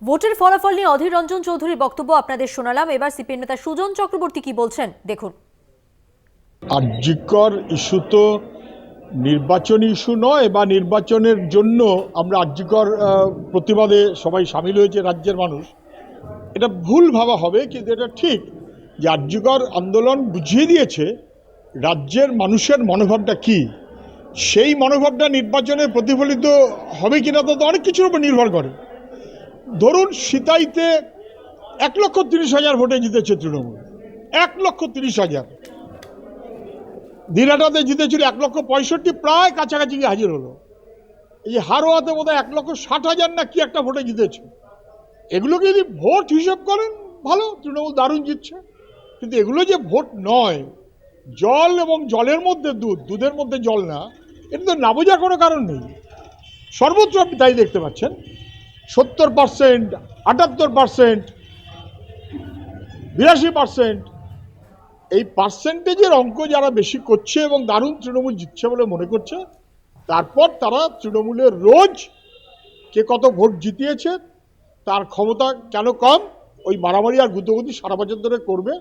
ভোটের ফলাফল নিয়ে অধীর রঞ্জন চৌধুরীর বক্তব্য আপনাদের শোনালাম। এবার সিপিএম নেতা সুজন চক্রবর্তী কি বলছেন দেখুন। আরজিকর ইস্যু তো নির্বাচনী ইস্যু নয়, বা নির্বাচনের জন্য আমরা আরজিকর প্রতিবাদে সবাই সামিল হয়েছে রাজ্যের মানুষ, এটা ভুল ভাবা হবে। কিন্তু এটা ঠিক যে আরজিকর আন্দোলন বুঝিয়ে দিয়েছে রাজ্যের মানুষের মনোভাবটা কি। সেই মনোভাবটা নির্বাচনে প্রতিফলিত হবে কিনা তো অনেক কিছুর উপর নির্ভর করে। ধরুন সিতাইতে 1,30,000 ভোটে জিতেছে তৃণমূল, 1,30,000। দিনহাটাতে জিতেছিল 1,65,000, প্রায় কাছাকাছি গিয়ে হাজির হলো। এই যে হারোয়াতে বোধহয় 1,60,000 না কি একটা ভোটে জিতেছে। এগুলোকে যদি ভোট হিসেব করেন ভালো, তৃণমূল দারুণ জিতছে। কিন্তু এগুলো যে ভোট নয়, জল এবং জলের মধ্যে দুধ, দুধের মধ্যে জল না, এটা তো না বোঝার কোনো কারণ নেই। সর্বত্র আপনি তাই দেখতে পাচ্ছেন, 70%, 78%, 82%। এই পার্সেন্টেজের অঙ্ক যারা বেশি করছে এবং দারুণ তৃণমূল জিতছে বলে মনে করছে, তারপর তারা তৃণমূলের রোজ কে কত ভোট জিতিয়েছে, তার ক্ষমতা কেন কম, ওই মারামারি আর গুতোগুতি সারা বছর ধরে করবে।